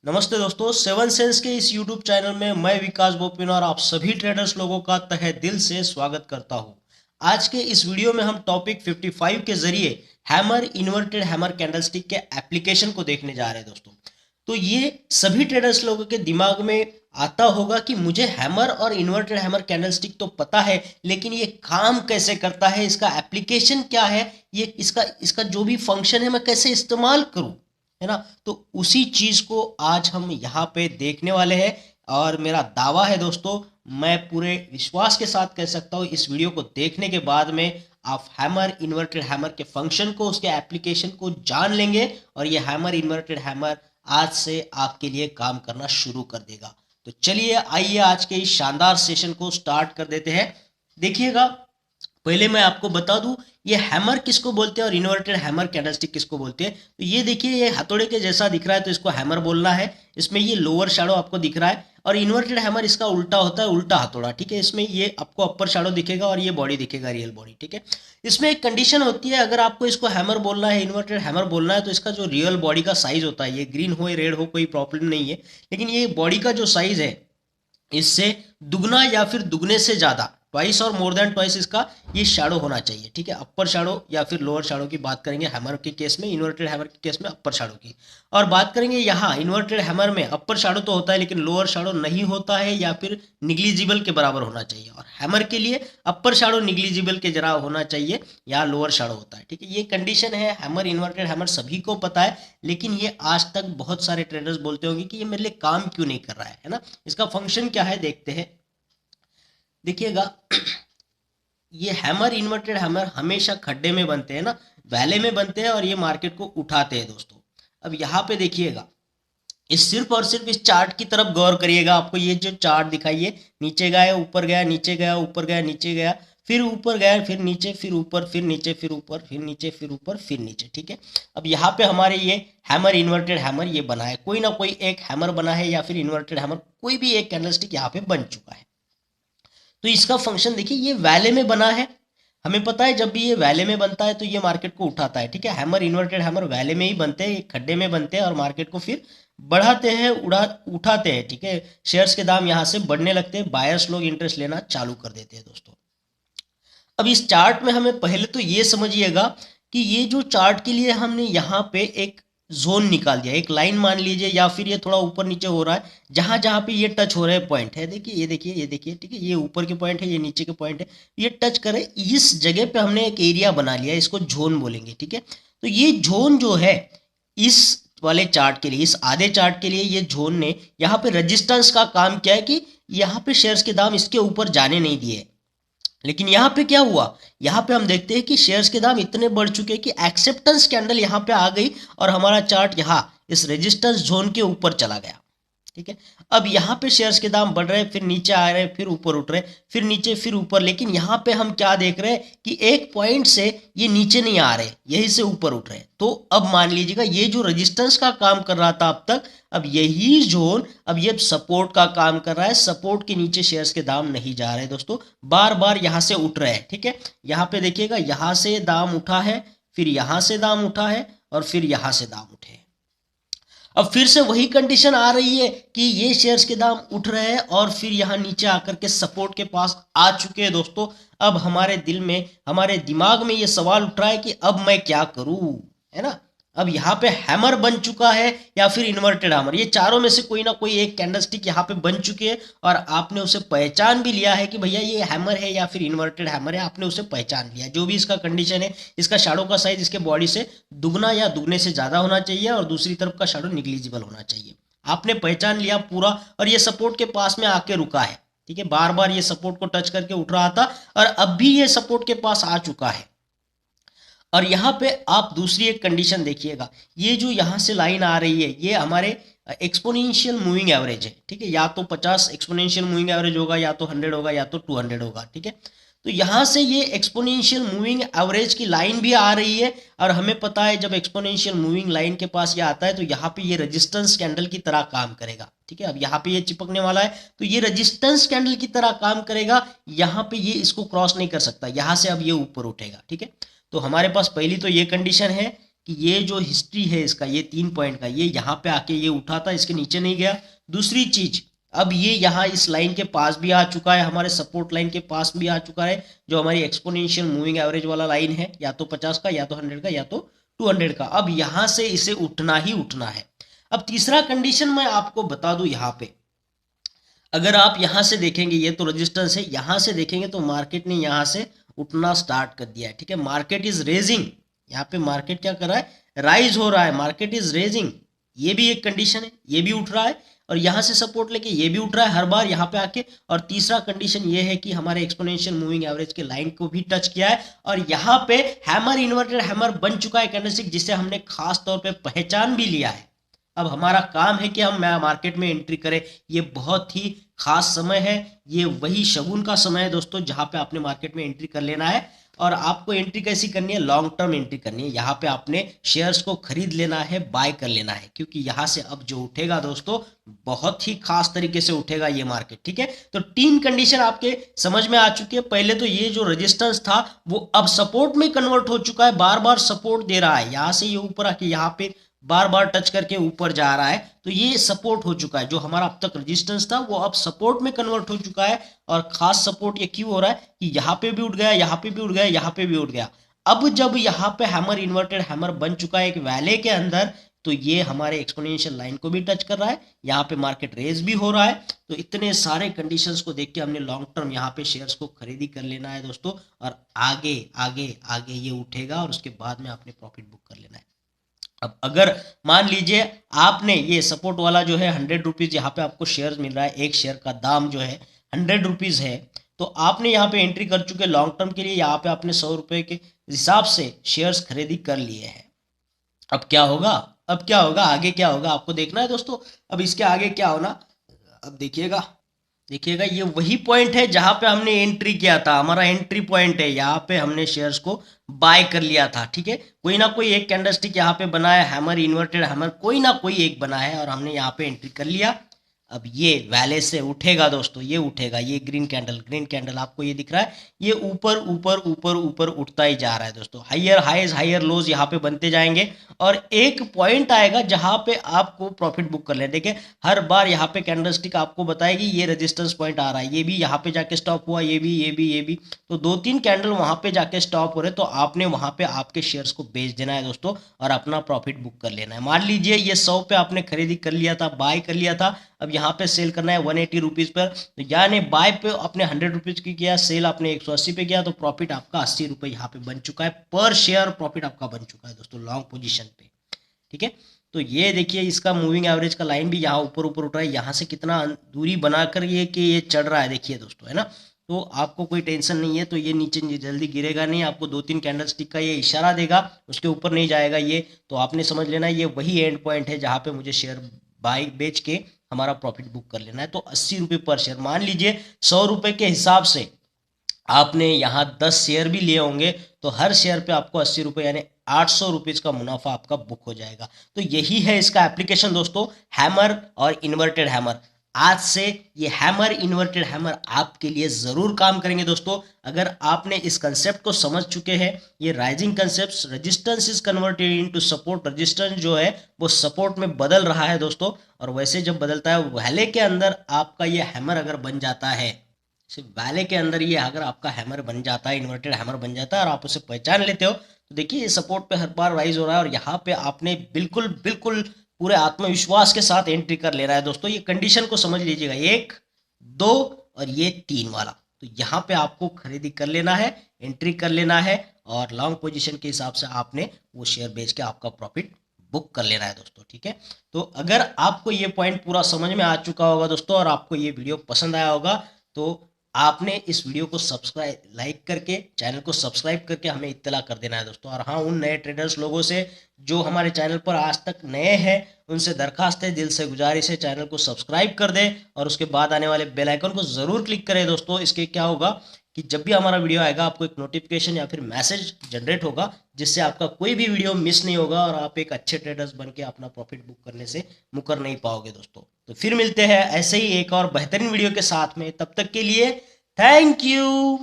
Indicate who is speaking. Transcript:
Speaker 1: नमस्ते दोस्तों, seven sense के इस यूट्यूब चैनल में मैं विकास बोपिन और आप सभी ट्रेडर्स लोगों का तहे दिल से स्वागत करता हूं। आज के इस वीडियो में हम टॉपिक 55 के जरिए हैमर इन्वर्टेड हैमर कैंडलस्टिक के एप्लीकेशन को देखने जा रहे हैं दोस्तों। तो ये सभी ट्रेडर्स लोगों के दिमाग में आता होगा कि मुझे हैमर और इन्वर्टेड हैमर कैंडलस्टिक तो पता है, लेकिन ये काम कैसे करता है, इसका एप्लीकेशन क्या है, ये इसका जो भी फंक्शन है मैं कैसे इस्तेमाल करूं, है ना। तो उसी चीज को आज हम यहाँ पे देखने वाले हैं। और मेरा दावा है दोस्तों, मैं पूरे विश्वास के साथ कह सकता हूँ इस वीडियो को देखने के बाद में आप हैमर इन्वर्टेड हैमर के फंक्शन को, उसके एप्लीकेशन को जान लेंगे और ये हैमर इन्वर्टेड हैमर आज से आपके लिए काम करना शुरू कर देगा। तो चलिए आइए आज के इस शानदार सेशन को स्टार्ट कर देते हैं। देखिएगा, पहले मैं आपको बता दूं ये हैमर किसको बोलते हैं और इन्वर्टेड हैमर कैंडलस्टिक किसको बोलते हैं। तो ये देखिए, ये हथौड़े के जैसा दिख रहा है तो इसको हैमर बोलना है। इसमें ये लोअर शैडो आपको दिख रहा है और इन्वर्टेड हैमर इसका उल्टा होता है, उल्टा हथौड़ा, ठीक है। इसमें ये आपको अपर शैडो दिखेगा और ये बॉडी दिखेगा, रियल बॉडी, ठीक है। इसमें एक कंडीशन होती है, अगर आपको इसको हैमर बोलना है, इन्वर्टेड हैमर बोलना है, तो इसका जो रियल बॉडी का साइज होता है, ये ग्रीन हो या रेड हो कोई प्रॉब्लम नहीं है, लेकिन ये बॉडी का जो साइज है इससे दुगना या फिर दुगने से ज्यादा, ट्वाइस और मोर देन ट्वाइस इसका ये शैडो होना चाहिए, ठीक है। अपर शैडो या फिर लोअर शैडो की बात करेंगे हैमर के केस में, इन्वर्टेड हैमर के केस में अपर शैडो की। और बात करेंगे यहाँ इन्वर्टेड हैमर में अपर शैडो तो होता है लेकिन लोअर शैडो नहीं होता है या फिर निग्लिजिबल के बराबर होना चाहिए। और हैमर के लिए अपर शैडो निग्लिजिबल के जरा होना चाहिए या लोअर शैडो होता है, ठीक है। ये कंडीशन है, हैमर इन्वर्टेड हैमर सभी को पता है, लेकिन ये आज तक बहुत सारे ट्रेडर्स बोलते होंगे कि ये मेरे लिए काम क्यों नहीं कर रहा है ना। इसका फंक्शन क्या है देखते हैं। देखिएगा, ये हैमर इन्वर्टेड हैमर हमेशा खड्डे में बनते हैं ना, वैले में बनते हैं और ये मार्केट को उठाते हैं दोस्तों। अब यहाँ पे देखिएगा, इस सिर्फ और सिर्फ इस चार्ट की तरफ गौर करिएगा। आपको ये जो चार्ट दिखाइए, नीचे गया, ऊपर गया, नीचे गया, ऊपर गया, नीचे गया, फिर ऊपर गया, फिर नीचे, फिर ऊपर, फिर नीचे, फिर ऊपर, फिर नीचे, फिर ऊपर, फिर नीचे, ठीक है। अब यहाँ पे हमारे ये हैमर इन्वर्टेड हैमर ये बना है, कोई ना कोई एक हैमर बना है या फिर इन्वर्टेड हैमर, कोई भी एक कैंडलस्टिक यहाँ पे बन चुका है। तो इसका फंक्शन देखिए, ये वैले में बना है, हमें पता है जब भी ये वैले में बनता है तो ये मार्केट को उठाता है, ठीक है। हैमर इन्वर्टेड हैमर वैले में ही बनते हैं, खड्डे में बनते हैं और मार्केट को फिर बढ़ाते हैं, उठाते हैं, ठीक है। शेयर्स के दाम यहाँ से बढ़ने लगते हैं, बायर्स लोग इंटरेस्ट लेना चालू कर देते हैं दोस्तों। अब इस चार्ट में हमें पहले तो ये समझिएगा कि ये जो चार्ट के लिए हमने यहाँ पे एक जोन निकाल दिया, एक लाइन मान लीजिए, या फिर ये थोड़ा ऊपर नीचे हो रहा है, जहां जहां पे ये टच हो रहे पॉइंट है, देखिए ये देखिए, ये देखिए, ठीक है। ये ऊपर के पॉइंट है, ये नीचे के पॉइंट है, ये टच करे, इस जगह पे हमने एक एरिया बना लिया, इसको जोन बोलेंगे, ठीक है। तो ये जोन जो है इस वाले चार्ट के लिए, इस आधे चार्ट के लिए, ये जोन ने यहाँ पे रेजिस्टेंस का काम किया है कि यहाँ पे शेयर्स के दाम इसके ऊपर जाने नहीं दिए। लेकिन यहाँ पे क्या हुआ, यहाँ पे हम देखते हैं कि शेयर्स के दाम इतने बढ़ चुके हैं कि एक्सेप्टेंस कैंडल यहाँ पे आ गई और हमारा चार्ट यहाँ इस रेजिस्टेंस जोन के ऊपर चला गया, ठीक है। अब यहाँ पे शेयर्स के दाम बढ़ रहे हैं, फिर नीचे आ रहे हैं, फिर ऊपर उठ रहे हैं, फिर नीचे, फिर ऊपर, लेकिन यहाँ पे हम क्या देख रहे हैं कि एक पॉइंट से ये नीचे नहीं आ रहे, यही से ऊपर उठ रहे हैं। तो अब मान लीजिएगा, ये जो रेजिस्टेंस का काम कर रहा था अब तक, अब यही जोन अब ये सपोर्ट का काम कर रहा है। सपोर्ट के नीचे शेयर्स के दाम नहीं जा रहे दोस्तों, बार बार यहाँ से उठ रहे हैं, ठीक है। यहाँ पे देखिएगा, यहाँ से दाम उठा है, फिर यहाँ से दाम उठा है और फिर यहाँ से दाम उठे। अब फिर से वही कंडीशन आ रही है कि ये शेयर्स के दाम उठ रहे हैं और फिर यहाँ नीचे आकर के सपोर्ट के पास आ चुके हैं दोस्तों। अब हमारे दिल में, हमारे दिमाग में ये सवाल उठ रहा है कि अब मैं क्या करूं, है ना। अब यहाँ पे हैमर बन चुका है या फिर इन्वर्टेड हैमर, ये चारों में से कोई ना कोई एक कैंडलस्टिक यहाँ पे बन चुकी है और आपने उसे पहचान भी लिया है कि भैया ये हैमर है या फिर इन्वर्टेड हैमर है, आपने उसे पहचान लिया। जो भी इसका कंडीशन है, इसका शैडो का साइज इसके बॉडी से दुगना या दुगने से ज्यादा होना चाहिए और दूसरी तरफ का शैडो निग्लिजिबल होना चाहिए। आपने पहचान लिया पूरा और ये सपोर्ट के पास में आके रुका है, ठीक है। बार बार ये सपोर्ट को टच करके उठ रहा था और अब भी ये सपोर्ट के पास आ चुका है। और यहाँ पे आप दूसरी एक कंडीशन देखिएगा, ये जो यहाँ से लाइन आ रही है ये हमारे एक्सपोनेंशियल मूविंग एवरेज है, ठीक है। या तो 50 एक्सपोनेंशियल मूविंग एवरेज होगा, या तो 100 होगा, या तो 200 होगा, ठीक है। तो यहाँ से ये एक्सपोनेंशियल मूविंग एवरेज की लाइन भी आ रही है और हमें पता है जब एक्सपोनेंशियल मूविंग लाइन के पास ये आता है तो यहाँ पे ये रेजिस्टेंस कैंडल की तरह काम करेगा, ठीक है। अब यहाँ पे ये चिपकने वाला है तो ये रेजिस्टेंस कैंडल की तरह काम करेगा, यहाँ पे ये इसको क्रॉस नहीं कर सकता, यहाँ से अब ये ऊपर उठेगा, ठीक है। तो हमारे पास पहली तो ये कंडीशन है कि ये जो हिस्ट्री है इसका, ये 3 पॉइंट का, ये यहाँ पे आके ये उठा था, इसके नीचे नहीं गया। दूसरी चीज, अब ये यहाँ इस लाइन के पास भी आ चुका है, हमारे सपोर्ट लाइन के पास भी आ चुका है, जो हमारी एक्सपोनेंशियल मूविंग एवरेज वाला लाइन है, या तो 50 का, या तो 100 का, या तो 200 का। अब यहाँ से इसे उठना ही उठना है। अब तीसरा कंडीशन मैं आपको बता दूं, यहाँ पे अगर आप यहां से देखेंगे, ये तो रेजिस्टेंस है, यहां से देखेंगे तो मार्केट ने यहां से उठना स्टार्ट कर दिया है। ठीक है, मार्केट इज रेजिंग, यहाँ पे मार्केट क्या कर रहा है, राइज हो रहा है, मार्केट इज रेजिंग। ये भी एक कंडीशन है, ये भी उठ रहा है, और यहां से सपोर्ट लेके ये भी उठ रहा है हर बार यहाँ पे आके। और तीसरा कंडीशन ये है कि हमारे एक्सपोनेंशियल मूविंग एवरेज के लाइन को भी टच किया है, और यहाँ पे हैमर, इन्वर्टेड हैमर बन चुका है कैंडलस्टिक, जिसे हमने खास तौर पे पहचान भी लिया है। अब हमारा काम है कि हम मार्केट में एंट्री करें। ये बहुत ही खास समय है, ये वही शगुन का समय है दोस्तों, जहां पे आपने मार्केट में एंट्री कर लेना है। और आपको एंट्री कैसी करनी है, लॉन्ग टर्म एंट्री करनी है। यहाँ पे आपने शेयर्स को खरीद लेना है, बाय कर लेना है, क्योंकि यहाँ से अब जो उठेगा दोस्तों, बहुत ही खास तरीके से उठेगा ये मार्केट। ठीक है, तो 3 कंडीशन आपके समझ में आ चुकी है। पहले तो ये जो रेजिस्टेंस था वो अब सपोर्ट में कन्वर्ट हो चुका है, बार बार सपोर्ट दे रहा है, यहाँ से ये ऊपर आके यहाँ पे बार बार टच करके ऊपर जा रहा है, तो ये सपोर्ट हो चुका है। जो हमारा अब तक रेजिस्टेंस था वो अब सपोर्ट में कन्वर्ट हो चुका है। और खास सपोर्ट ये क्यों हो रहा है कि यहाँ पे भी उठ गया, यहाँ पे भी उठ गया, यहाँ पे भी उठ गया। अब जब यहाँ पे हैमर, इन्वर्टेड हैमर बन चुका है एक वैले के अंदर, तो ये हमारे एक्सपोनेंशियल लाइन को भी टच कर रहा है, यहाँ पे मार्केट रेज भी हो रहा है। तो इतने सारे कंडीशंस को देख के हमने लॉन्ग टर्म यहाँ पे शेयर्स को खरीदी कर लेना है दोस्तों, और आगे आगे आगे ये उठेगा, और उसके बाद में आपने प्रॉफिट बुक कर लेना है। अब अगर मान लीजिए आपने ये सपोर्ट वाला जो है 100 रुपीज़, यहाँ पे आपको शेयर मिल रहा है, एक शेयर का दाम जो है 100 रुपीज़ है, तो आपने यहाँ पे एंट्री कर चुके लॉन्ग टर्म के लिए, यहाँ पे आपने 100 रुपये के हिसाब से शेयर्स खरीदी कर लिए हैं। अब क्या होगा, अब क्या होगा, आगे क्या होगा आपको देखना है दोस्तों। अब इसके आगे क्या होना, अब देखिएगा, देखिएगा ये वही पॉइंट है जहां पे हमने एंट्री किया था, हमारा एंट्री पॉइंट है, यहाँ पे हमने शेयर्स को बाय कर लिया था। ठीक है, कोई ना कोई एक कैंडलस्टिक यहाँ पे बना है, हैमर, इन्वर्टेड हैमर, कोई ना कोई एक बना है, और हमने यहाँ पे एंट्री कर लिया। अब ये वैले से उठेगा दोस्तों, ये उठेगा, ये ग्रीन कैंडल, ग्रीन कैंडल आपको ये दिख रहा है, ये ऊपर ऊपर ऊपर ऊपर उठता ही जा रहा है दोस्तों। हायर हाइज, हायर लोज यहाँ पे बनते जाएंगे, और एक पॉइंट आएगा जहां पे आपको प्रॉफिट बुक कर लेना। देखिए हर बार यहाँ पे कैंडलस्टिक आपको बताएगी ये रेजिस्टेंस पॉइंट आ रहा है, ये भी यहाँ पे जाके स्टॉप हुआ, ये भी, ये भी, ये भी, तो 2-3 कैंडल वहां पे जाके स्टॉप हो रहे, तो आपने वहां पे आपके शेयर्स को बेच देना है दोस्तों, और अपना प्रॉफिट बुक कर लेना है। मान लीजिए ये 100 पे आपने खरीदी कर लिया था, बाय कर लिया था, अब यहाँ पे सेल करना है 180 रुपीज़ पर, तो यानी बाय पे आपने 100 रुपीज़ की किया, सेल आपने 180 पे किया, तो प्रॉफिट आपका 80 रुपये यहाँ पे बन चुका है, पर शेयर प्रॉफिट आपका बन चुका है दोस्तों लॉन्ग पोजीशन पे। ठीक है, तो ये देखिए इसका मूविंग एवरेज का लाइन भी यहाँ ऊपर ऊपर उठ रहा है, यहाँ से कितना दूरी बनाकर ये कि ये चढ़ रहा है, देखिए दोस्तों, है ना। तो आपको कोई टेंशन नहीं है, तो ये नीचे जल्दी गिरेगा नहीं, आपको 2-3 कैंडल स्टिक का ये इशारा देगा, उसके ऊपर नहीं जाएगा ये, तो आपने समझ लेना ये वही एंड पॉइंट है जहाँ पे मुझे शेयर बाई बेच के हमारा प्रॉफिट बुक कर लेना है। तो 80 रुपये पर शेयर, मान लीजिए 100 रुपये के हिसाब से आपने यहाँ 10 शेयर भी लिए होंगे, तो हर शेयर पे आपको 80 रुपये यानी 800 रुपीज़ का मुनाफा आपका बुक हो जाएगा। तो यही है इसका एप्लीकेशन दोस्तों, हैमर और इन्वर्टेड हैमर। आज से ये हैमर, इन्वर्टेड हैमर आपके लिए ज़रूर काम करेंगे दोस्तों, अगर आपने इस कंसेप्ट को समझ चुके हैं। ये rising concept, resistance is converted into support, resistance जो है वो सपोर्ट में बदल रहा है दोस्तों, और वैसे जब बदलता है वैले के अंदर आपका ये हैमर अगर बन जाता है, सिर्फ वैले के अंदर ये अगर आपका हैमर बन जाता है, इन्वर्टेड हैमर बन जाता है, और आप उसे पहचान लेते हो, तो देखिए ये सपोर्ट पे हर बार राइज हो रहा है, और यहाँ पे आपने बिल्कुल बिल्कुल पूरे आत्मविश्वास के साथ एंट्री कर लेना है दोस्तों। ये कंडीशन को समझ लीजिएगा, 1, 2 और ये 3 वाला, तो यहाँ पे आपको खरीदी कर लेना है, एंट्री कर लेना है, और लॉन्ग पोजीशन के हिसाब से आपने वो शेयर बेच के आपका प्रॉफिट बुक कर लेना है दोस्तों। ठीक है, तो अगर आपको ये पॉइंट पूरा समझ में आ चुका होगा दोस्तों, और आपको ये वीडियो पसंद आया होगा, तो आपने इस वीडियो को सब्सक्राइब, लाइक करके, चैनल को सब्सक्राइब करके हमें इत्तला कर देना है दोस्तों। और हाँ, उन नए ट्रेडर्स लोगों से जो हमारे चैनल पर आज तक नए हैं, उनसे दरखास्त है, दिल से गुजारिश है, चैनल को सब्सक्राइब कर दें, और उसके बाद आने वाले बेल आइकन को ज़रूर क्लिक करें दोस्तों। इसके क्या होगा कि जब भी हमारा वीडियो आएगा आपको एक नोटिफिकेशन या फिर मैसेज जनरेट होगा, जिससे आपका कोई भी वीडियो मिस नहीं होगा, और आप एक अच्छे ट्रेडर्स बन के अपना प्रॉफिट बुक करने से मुकर नहीं पाओगे दोस्तों। तो फिर मिलते हैं ऐसे ही एक और बेहतरीन वीडियो के साथ में, तब तक के लिए थैंक यू।